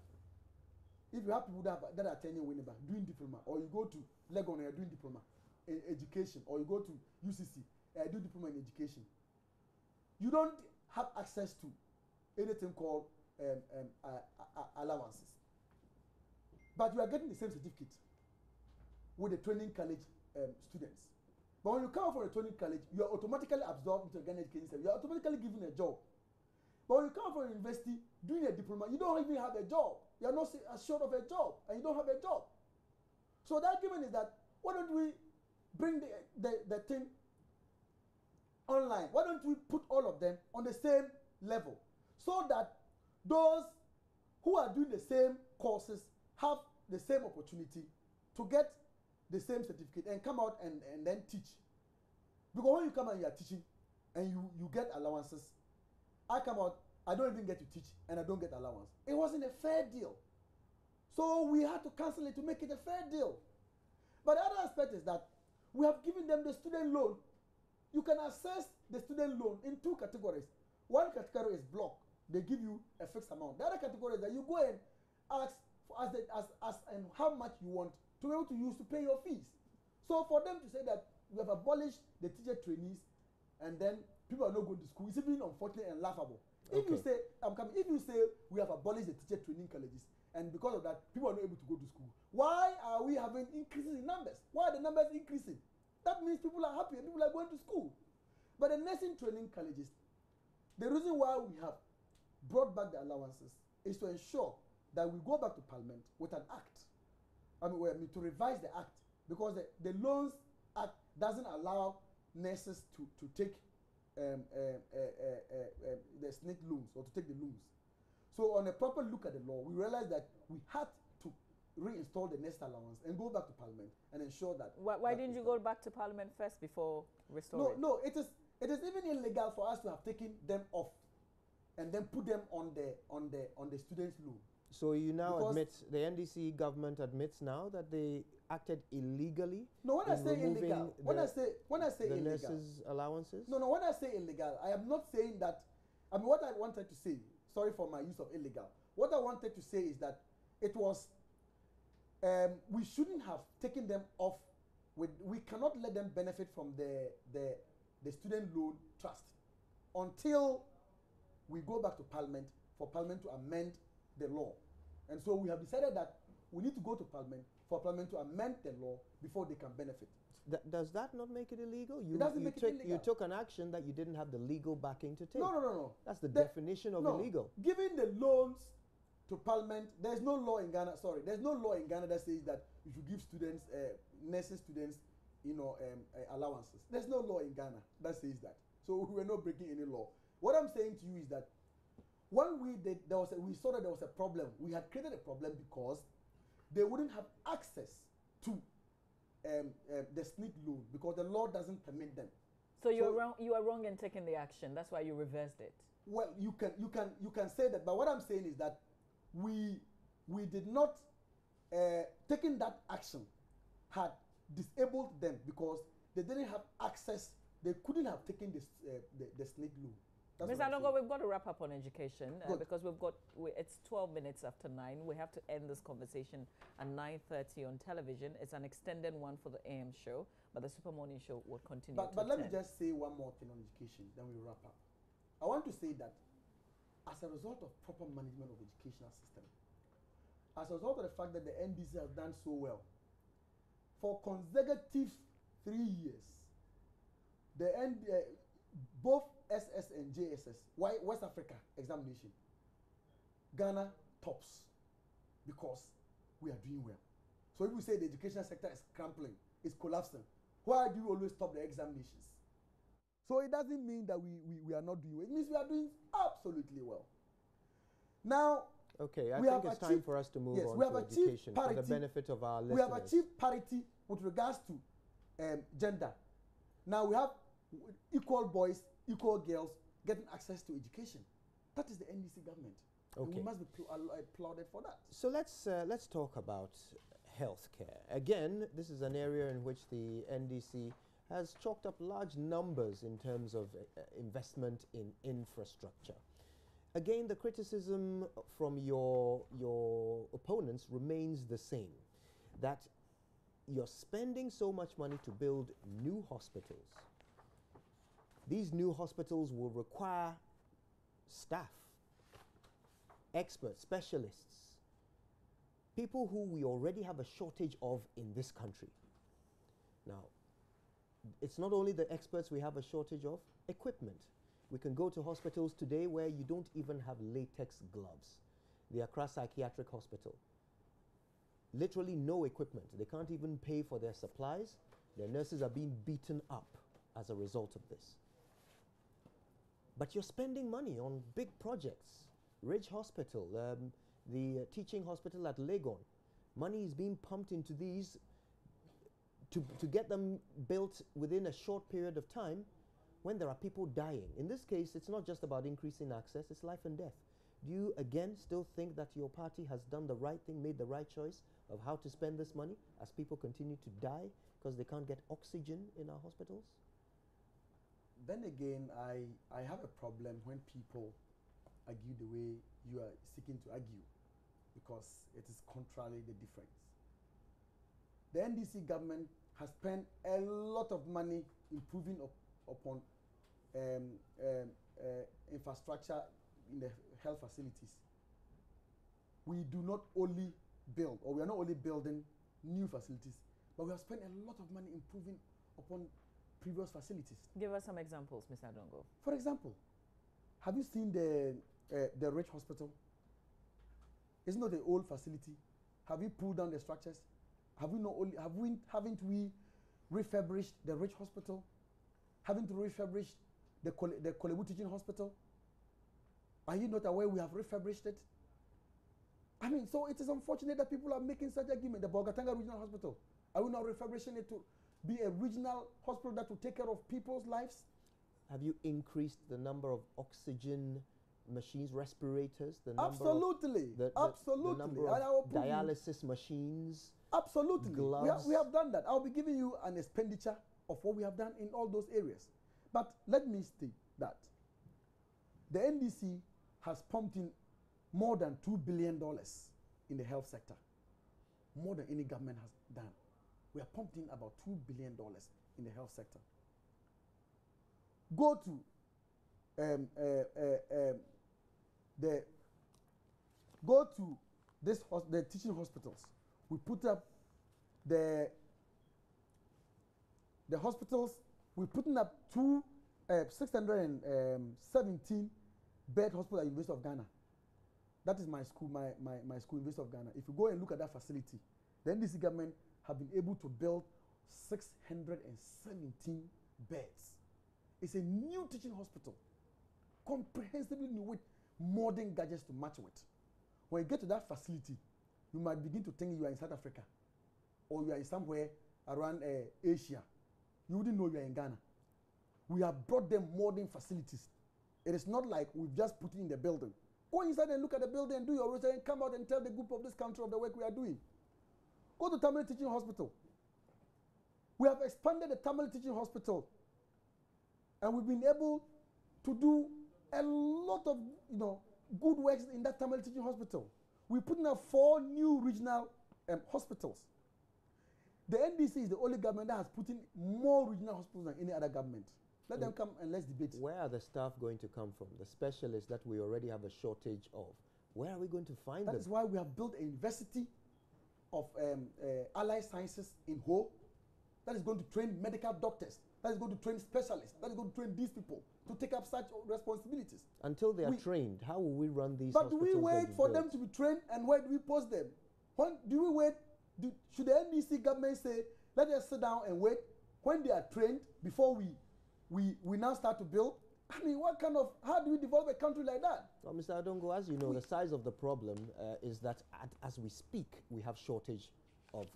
if you have people that are attending Winneba doing diploma, or you go to Legon and you're doing diploma in education, or you go to UCC and do diploma in education, you don't have access to anything called allowances. But you are getting the same certificate with the training college students. But when you come from a training college, you are automatically absorbed into a Ghana education system. You are automatically given a job. But when you come from a university doing a diploma, you don't even have a job. You are not assured of a job, and you don't have a job. So the argument is that why don't we bring the thing online? Why don't we put all of them on the same level so that those who are doing the same courses have the same opportunity to get the same certificate and come out and then teach? Because when you come and you are teaching and you get allowances, I come out, I don't even get to teach and I don't get allowance. It wasn't a fair deal. So we had to cancel it to make it a fair deal. But the other aspect is that we have given them the student loan. You can access the student loan in two categories. One category is block. They give you a fixed amount. The other category is that you go and ask for as and how much you want to be able to use to pay your fees. So for them to say that we have abolished the teacher trainees and then people are not going to school, it's even unfortunate and laughable. Okay. If you say, if you say we have abolished the teacher training colleges and because of that people are not able to go to school, why are we having increases in numbers? Why are the numbers increasing? That means people are happy and people are going to school. But the nursing training colleges, the reason why we have brought back the allowances is to ensure that we go back to Parliament with an act. To revise the act, because the Loans Act doesn't allow nurses to take the snake loans or to take the loans. So on a proper look at the law, we realized that we had to reinstall the nurse allowance and go back to Parliament and ensure that. Why didn't you go back to Parliament first before restoring? No, it is even illegal for us to have taken them off and then put them on the students' loan. So you now admit, the NDC government admits now that they acted illegally? No, when I say illegal, when I say illegal, nurses' allowances? No, when I say illegal, I am not saying that. What I wanted to say, sorry for my use of illegal. What I wanted to say is that it was, we shouldn't have taken them off we cannot let them benefit from the student loan trust until we go back to Parliament for Parliament to amend the law. And so we have decided that we need to go to Parliament for Parliament to amend the law before they can benefit. Does that not make it illegal? It doesn't make it illegal. You took an action that you didn't have the legal backing to take. No. That's the definition of illegal. Giving the loans to Parliament, there's no law in Ghana, there's no law in Ghana that says that you should give students, nursing students, allowances. There's no law in Ghana that says that. So we're not breaking any law. What I'm saying to you is that when we saw that there was a problem. We had created a problem because they wouldn't have access to the SNIT loan because the law doesn't permit them. So you're wrong. You are wrong in taking the action. That's why you reversed it. Well, you can say that, but what I'm saying is that we did not taking that action had disabled them because they didn't have access. They couldn't have taken the SNIT loan. Ms. Adongo, we've got to wrap up on education because it's 12 minutes after 9. We have to end this conversation at 9:30 on television. It's an extended one for the AM show, but the Super Morning show will continue. But let me just say one more thing on education, then we wrap up. I want to say that as a result of proper management of educational system, as a result of the fact that the NDC has done so well, for consecutive 3 years, both SS and JSS, West Africa examination, Ghana tops because we are doing well. So if we say the education sector is crumbling, it's collapsing, why do you always stop the examinations? So it doesn't mean that we are not doing well. It means we are doing absolutely well. Now, okay, I think it's time for us to move on to education for the benefit of our listeners. We have achieved parity with regards to gender. Now we have equal boys, equal girls getting access to education. That is the NDC government. Okay. And we must be applauded for that. So let's talk about healthcare. Again, this is an area in which the NDC has chalked up large numbers in terms of investment in infrastructure. Again, the criticism from your opponents remains the same, that you're spending so much money to build new hospitals. These new hospitals will require staff, experts, specialists, people who we already have a shortage of in this country. Now, it's not only the experts we have a shortage of, equipment. We can go to hospitals today where you don't even have latex gloves. The Accra Psychiatric Hospital. Literally no equipment. They can't even pay for their supplies. Their nurses are being beaten up as a result of this. But you're spending money on big projects. Ridge Hospital, the teaching hospital at Legon. Money is being pumped into these to get them built within a short period of time when there are people dying. In this case, it's not just about increasing access, it's life and death. Do you again still think that your party has done the right thing, made the right choice of how to spend this money as people continue to die because they can't get oxygen in our hospitals? Then again, I have a problem when people argue the way you are seeking to argue because it is contrary the difference. The NDC government has spent a lot of money improving upon infrastructure in the health facilities. We do not only build, or we are not only building new facilities, but we have spent a lot of money improving upon previous facilities. Give us some examples, Mr. Adongo. For example, have you seen the Ridge Hospital? Isn't it the old facility? Have you pulled down the structures? Haven't we refurbished the Ridge Hospital? Haven't we refurbished the Kolebu Teaching Hospital? Are you not aware we have refurbished it? I mean, so it is unfortunate that people are making such argument. The Bolgatanga Regional Hospital, are we not refurbishing it to be a regional hospital that will take care of people's lives? Have you increased the number of oxygen machines, respirators? The number absolutely, absolutely. The number of dialysis machines. Absolutely, gloves. We have done that. I'll be giving you an expenditure of what we have done in all those areas. But let me state that the NDC has pumped in more than $2 billion in the health sector, more than any government has done. We have pumped in about $2 billion in the health sector. Go to the teaching hospitals. We put up the hospitals. We're putting up 617 bed hospital at University of Ghana. That is my school, my school, University of Ghana. If you go and look at that facility, the NDC government have been able to build 617 beds. It's a new teaching hospital, comprehensively new with modern gadgets to match with. When you get to that facility, you might begin to think you are in South Africa or you are in somewhere around Asia. You wouldn't know you are in Ghana. We have brought them modern facilities. It is not like we've just put it in the building. Go inside and look at the building and do your research and come out and tell the group of this country of the work we are doing. Go to Tamil Teaching Hospital. We have expanded the Tamil Teaching Hospital, and we've been able to do a lot of good works in that Tamil Teaching Hospital. We're putting up 4 new regional hospitals. The NDC is the only government that has put in more regional hospitals than any other government. Let them come and let's debate. Where are the staff going to come from? The specialists that we already have a shortage of. Where are we going to find them? That is why we have built a university of allied sciences in Ho that is going to train medical doctors, that is going to train specialists, that is going to train these people to take up such responsibilities. Until they are trained, how will we run these hospitals? But do we wait for built? them to be trained, and where do we post them? When do we wait? Should the NDC government say, let us sit down and wait when they are trained before we now start to build? I mean, how do we develop a country like that? Well, Mr. Adongo, as you know, the size of the problem is that as we speak, we have shortage of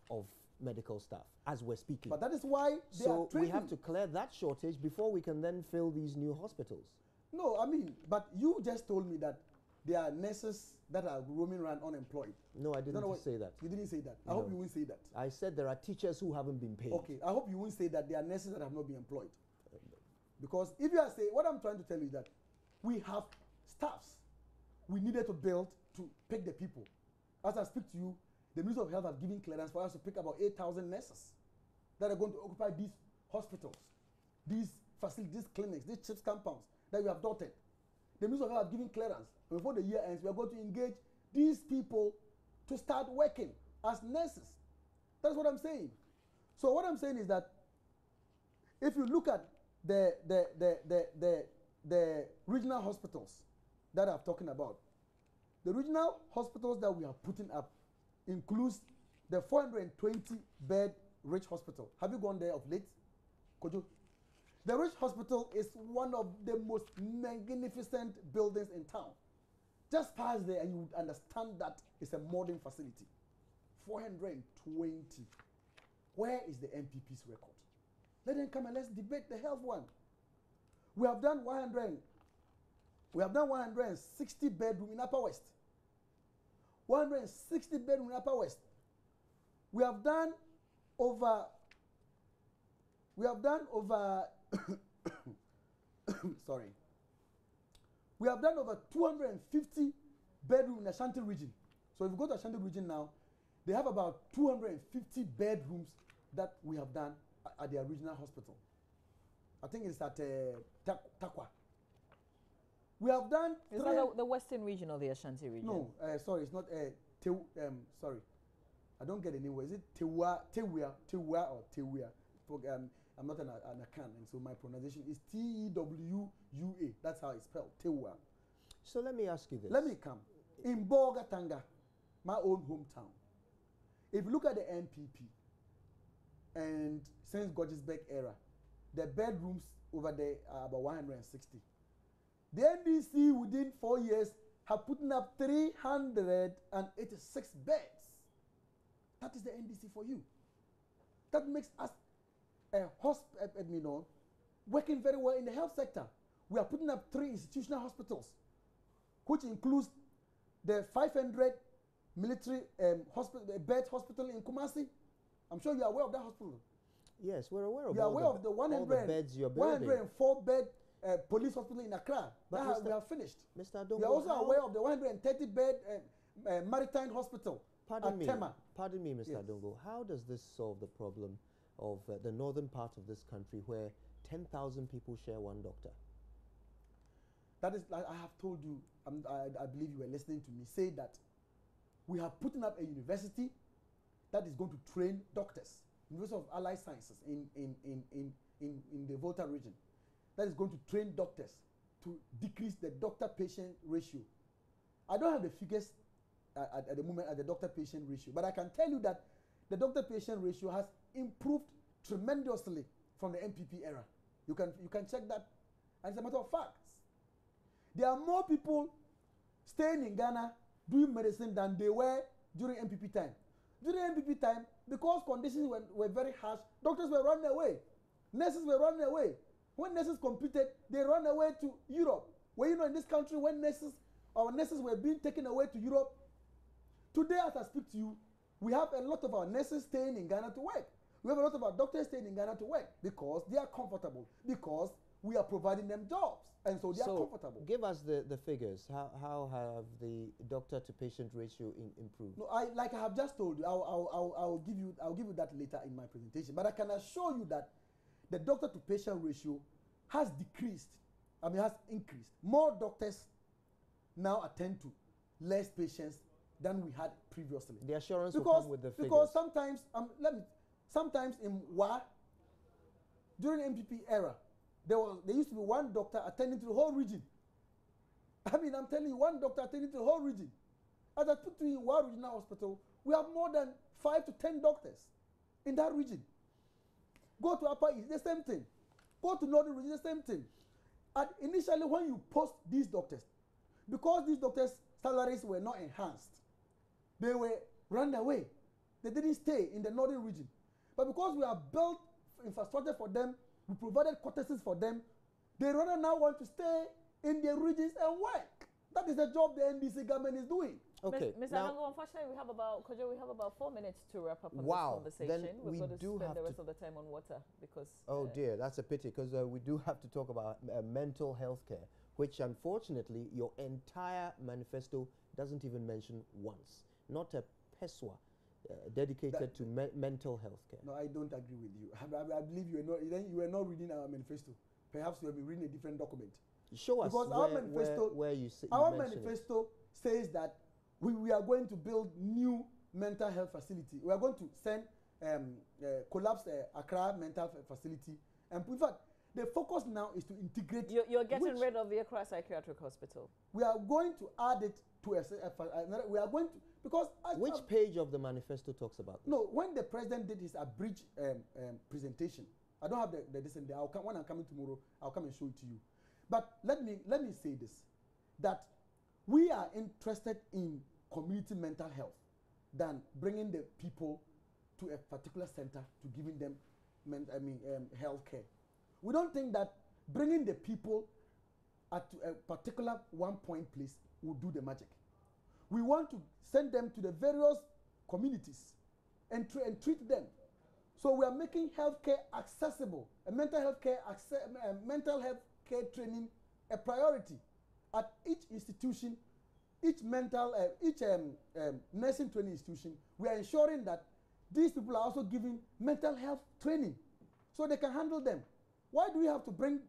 medical staff, as we're speaking. But that is why they are training. So we have to clear that shortage before we can then fill these new hospitals. No, I mean, but you just told me that there are nurses that are roaming around unemployed. No, I didn't say that. You didn't say that. I hope you won't say that. I said there are teachers who haven't been paid. Okay, I hope you won't say that there are nurses that have not been employed. Because if you are saying, what I'm trying to tell you is that we have staffs we needed to build to pick the people. As I speak to you, the Ministry of Health have given clearance for us to pick about 8,000 nurses that are going to occupy these hospitals, these facilities, these clinics, these CHIPS compounds that we have dotted. The Ministry of Health have given clearance. And before the year ends, we are going to engage these people to start working as nurses. That's what I'm saying. So what I'm saying is that if you look at the regional hospitals that I'm talking about, the regional hospitals that we are putting up includes the 420-bed Rich Hospital. Have you gone there of late, Kojo? The Rich Hospital is one of the most magnificent buildings in town. Just pass there and you would understand that it's a modern facility. 420. Where is the MPP's record? Let them come and let's debate the health one. We have done 160 bedroom in Upper West. 160 bedroom in Upper West. We have done over sorry. We have done over 250 bedroom in Ashanti region. So if you go to Ashanti region now, they have about 250 bedrooms that we have done at their regional hospital. I think it's at Takwa. We have done. Is that the Western region or the Ashanti region? No, sorry, it's not. Sorry, I don't get the name. Is it Tewia or Tewia? I'm not an Akan, and so my pronunciation is Tewua. That's how it's spelled, Tewua. So let me ask you this. Let me come. In Bogatanga, my own hometown, if you look at the MPP and since Gordgesbeck era, the bedrooms over there are about 160. The NDC within 4 years have put up 386 beds. That is the NDC for you. That makes us working very well in the health sector. We are putting up 3 institutional hospitals, which includes the 500 military bed hospital in Kumasi. I'm sure you are aware of that hospital. Yes, we're aware of you are aware of the 100 beds you're building. 104 bed police hospital in Accra. That we have finished. Mr. Adongo, we are also aware of the 130 bed maritime hospital pardon me, Tema. pardon me, Mr. Yes. Adongo. How does this solve the problem of the northern part of this country where 10,000 people share one doctor? That is, like I have told you, I believe you were listening to me say that we have put up a university that is going to train doctors, University of Allied Sciences in the Volta region, that is going to train doctors to decrease the doctor-patient ratio. I don't have the figures at the moment at the doctor-patient ratio, but I can tell you that the doctor-patient ratio has improved tremendously from the MPP era. You can check that, and it's a matter of facts. There are more people staying in Ghana doing medicine than they were during MPP time. During MPP time, because conditions were very harsh, doctors were running away. Nurses were running away. When nurses competed, they ran away to Europe. Well, you know, in this country, when our nurses were being taken away to Europe, today as I speak to you, we have a lot of our nurses staying in Ghana to work. We have a lot of our doctors staying in Ghana to work because they are comfortable, because we are providing them jobs. And so they are comfortable. Give us the figures. How have the doctor-to-patient ratio improved? No, like I have just told you, I'll give you that later in my presentation. But I can assure you that the doctor-to-patient ratio has decreased. I mean, has increased. More doctors now attend to less patients than we had previously. The assurance will come with the figures. Because sometimes in WA, during MPP era, there used to be one doctor attending to the whole region. I mean, I'm telling you, one doctor attending to the whole region. As I put to you in WA Regional Hospital, we have more than 5 to 10 doctors in that region. Go to Upper East, the same thing. Go to Northern Region, the same thing. And initially, when you post these doctors, because these doctors' salaries were not enhanced, they were run away. They didn't stay in the Northern Region. But because we have built infrastructure for them, we provided courtesies for them, they rather now want to stay in their regions and work. That is the job the NDC government is doing. Okay. Mr. Adongo, unfortunately, we have about 4 minutes to wrap up on this conversation. Then We're going to spend the rest to of the time on water because. Oh dear, that's a pity because we do have to talk about mental health care, which unfortunately your entire manifesto doesn't even mention once. Not a peswa dedicated to mental health care. No, I don't agree with you. I believe you were not reading our manifesto. Perhaps you have been reading a different document. Show us because where you say our manifesto says that we are going to build new mental health facility. We are going to send collapse Accra mental facility, and in fact, the focus now is to integrate. You're getting rid of the Accra Psychiatric Hospital. We are going to add it to we are going to, because which page of the manifesto talks about this? No, when the president did his abridged presentation, I don't have the this and the. When I'm coming tomorrow, I'll come and show it to you. But let me say this, that we are interested in community mental health than bringing the people to a particular center to giving them health care. We don't think that bringing the people at a particular one point place will do the magic. We want to send them to the various communities and treat them. So we are making healthcare accessible, mental health care training a priority at each institution, each nursing training institution. We are ensuring that these people are also giving mental health training so they can handle them. Why do we have to bring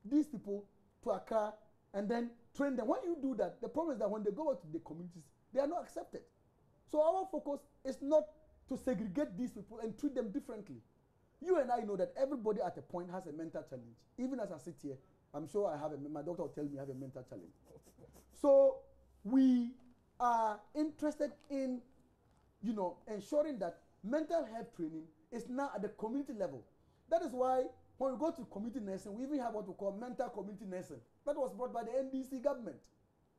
these people to Accra and then train them? When you do that, the problem is that when they go out to the communities, they are not accepted. So our focus is not to segregate these people and treat them differently. You and I know that everybody at a point has a mental challenge. Even as I sit here, I'm sure my doctor will tell me I have a mental challenge. So we are interested in, ensuring that mental health training is now at the community level. That is why when we go to community nursing, we even have what we call mental community nursing. That was brought by the NDC government.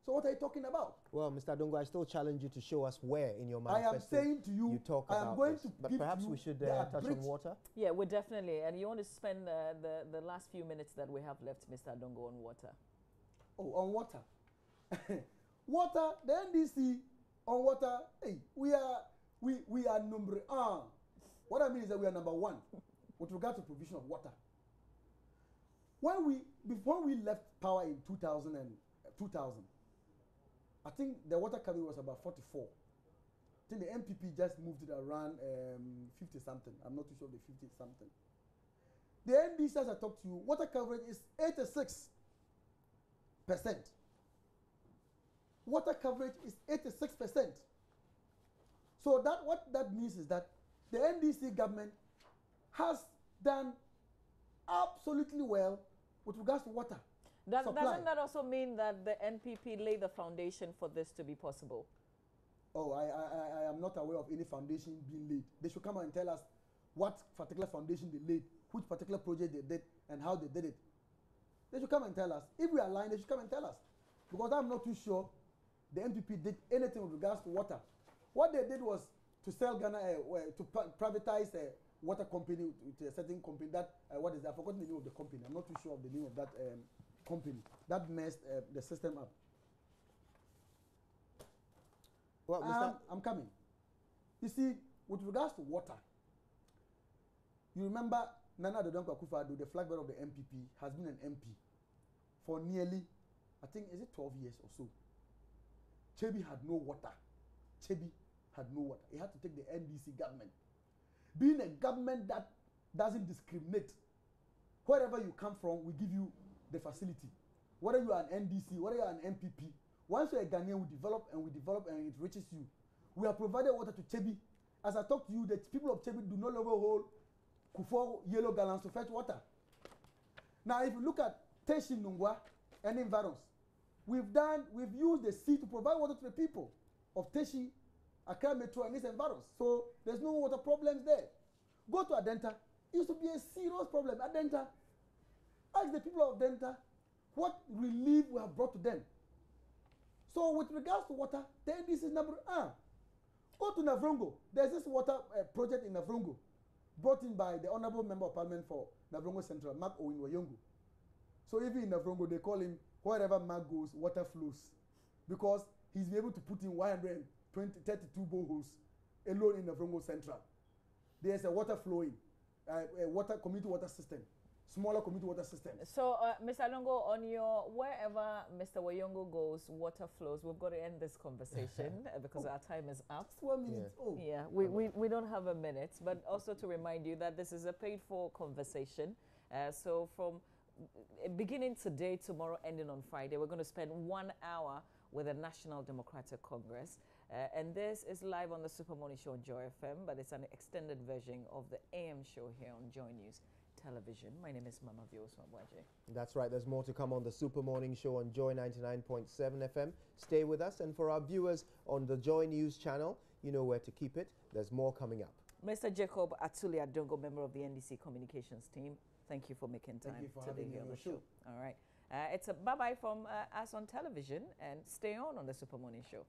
So what are you talking about? Well, Mr. Adongo, I still challenge you to show us where in your manifesto I am saying to you, talk I am about going this. to But give perhaps you we should the touch on water? Yeah, we're definitely. And you want to spend the last few minutes that we have left, Mr. Adongo, on water. Oh, on water. Water, the NDC on water, hey, we are number one. What I mean is that we are number one with regard to provision of water. Before we left power in 2000, I think the water category was about 44. I think the MPP just moved it around 50 something. I'm not too sure of the 50 something. The NDC, as I talked to you, water coverage is 86%. Water coverage is 86%. So that what that means is that the NDC government has done absolutely well with regards to water supply. Doesn't that also mean that the NPP laid the foundation for this to be possible? Oh, I am not aware of any foundation being laid. They should come and tell us what particular foundation they laid, which particular project they did, and how they did it. They should come and tell us. If we are lying, they should come and tell us. Because I'm not too sure the NPP did anything with regards to water. What they did was to sell Ghana, to privatize a water company to a certain company. That what is that? I've forgotten the name of the company. I'm not too sure of the name of that company. That messed the system up. Well, I'm coming. You see, with regards to water, you remember Nana Adongo Akufo-Addo, the flag bearer of the MPP, has been an MP for nearly, I think, is it 12 years or so. Chebi had no water. Chebi had no water. He had to take the NDC government. Being a government that doesn't discriminate, wherever you come from, we give you the facility. Whether you are an NDC, whether you are an MPP, once you're a Ghanaian, we develop and it reaches you. We have provided water to Chebi. As I talked to you, the people of Chebi do not longer hold Kufuor yellow gallons to fetch water. Now, if you look at Teshi Nungwa and environs, we've used the sea to provide water to the people of Teshi, Accra Metro, and its environs. So there's no water problems there. Go to Adenta. It used to be a serious problem. Adenta, ask the people of Adenta what relief we have brought to them. So with regards to water, the NDC is number one. Go to Navrongo. There's this water project in Navrongo brought in by the Honorable Member of Parliament for Navrongo Central, Mark Owen Wayongo. So even in Navrongo, they call him, wherever Mark goes, water flows. Because he's able to put in 32 boreholes alone in Navrongo Central. There's a water flowing, a community water system, smaller community water system. So, Mr. Adongo, on your wherever Mr. Wayongo goes, water flows. We've got to end this conversation because our time is up. Just 1 minute. Yeah. We don't have a minute, but also to remind you that this is a paid-for conversation. So from beginning today, tomorrow, ending on Friday, we're going to spend 1 hour with the National Democratic Congress. And this is live on the Super Morning Show on Joy FM, but it's an extended version of the AM show here on Joy News Television. My name is Mama Vioso Abwaje. That's right. There's more to come on the Super Morning Show on Joy 99.7 FM. Stay with us. And for our viewers on the Joy News channel, you know where to keep it. There's more coming up. Mr. Jacob Atuli Adongo, member of the NDC communications team, thank you for making time to be here on the show. All right. It's a bye-bye from us on television, and stay on the Super Morning Show.